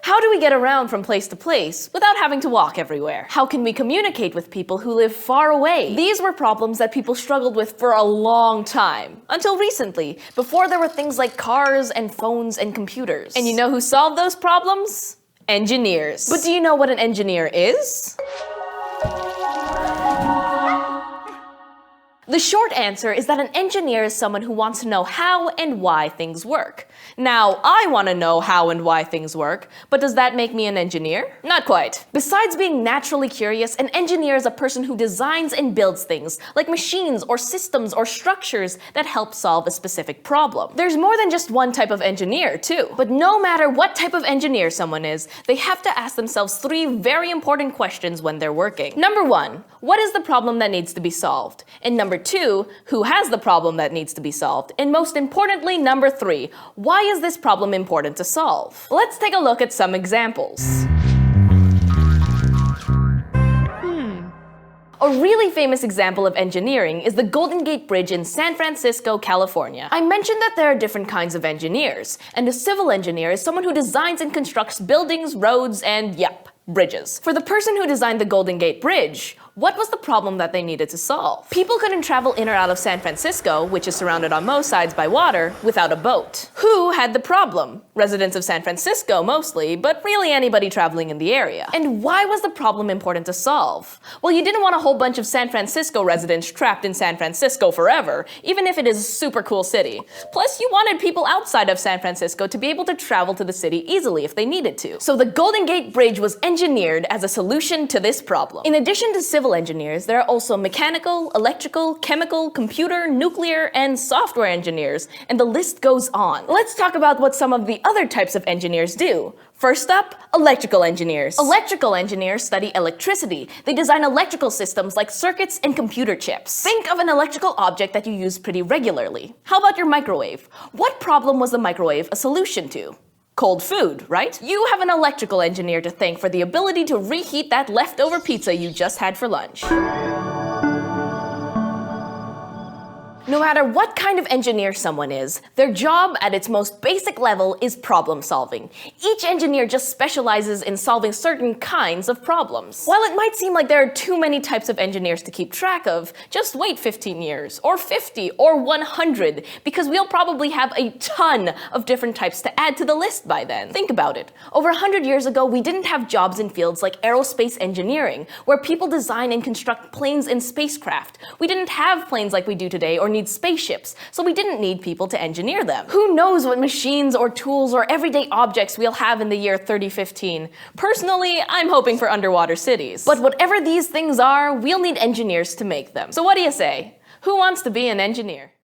How do we get around from place to place without having to walk everywhere? How can we communicate with people who live far away? These were problems that people struggled with for a long time, until recently, before there were things like cars and phones and computers. And you know who solved those problems? Engineers. But do you know what an engineer is? The short answer is that an engineer is someone who wants to know how and why things work. Now, I want to know how and why things work, but does that make me an engineer? Not quite. Besides being naturally curious, an engineer is a person who designs and builds things, like machines or systems or structures that help solve a specific problem. There's more than just one type of engineer, too. But no matter what type of engineer someone is, they have to ask themselves three very important questions when they're working. Number one, what is the problem that needs to be solved? And number two, who has the problem that needs to be solved? And most importantly, number three, why is this problem important to solve? Let's take a look at some examples. A really famous example of engineering is the Golden Gate Bridge in San Francisco, California. I mentioned that there are different kinds of engineers, and a civil engineer is someone who designs and constructs buildings, roads, and yep, bridges. For the person who designed the Golden Gate Bridge, what was the problem that they needed to solve? People couldn't travel in or out of San Francisco, which is surrounded on most sides by water, without a boat. Who had the problem? Residents of San Francisco mostly, but really anybody traveling in the area. And why was the problem important to solve? Well, you didn't want a whole bunch of San Francisco residents trapped in San Francisco forever, even if it is a super cool city. Plus, you wanted people outside of San Francisco to be able to travel to the city easily if they needed to. So the Golden Gate Bridge was engineered as a solution to this problem. In addition to civil engineers, there are also mechanical, electrical, chemical, computer, nuclear, and software engineers, and the list goes on. Let's talk about what some of the other types of engineers do. First up, electrical engineers. Electrical engineers study electricity. They design electrical systems like circuits and computer chips. Think of an electrical object that you use pretty regularly. How about your microwave? What problem was the microwave a solution to? Cold food, right? You have an electrical engineer to thank for the ability to reheat that leftover pizza you just had for lunch. No matter what kind of engineer someone is, their job at its most basic level is problem solving. Each engineer just specializes in solving certain kinds of problems. While it might seem like there are too many types of engineers to keep track of, just wait 15 years, or 50, or 100, because we'll probably have a ton of different types to add to the list by then. Think about it. Over 100 years ago, we didn't have jobs in fields like aerospace engineering, where people design and construct planes and spacecraft. We didn't have planes like we do today, or need spaceships, so we didn't need people to engineer them. Who knows what machines or tools or everyday objects we'll have in the year 3015? Personally, I'm hoping for underwater cities. But whatever these things are, we'll need engineers to make them. So what do you say? Who wants to be an engineer?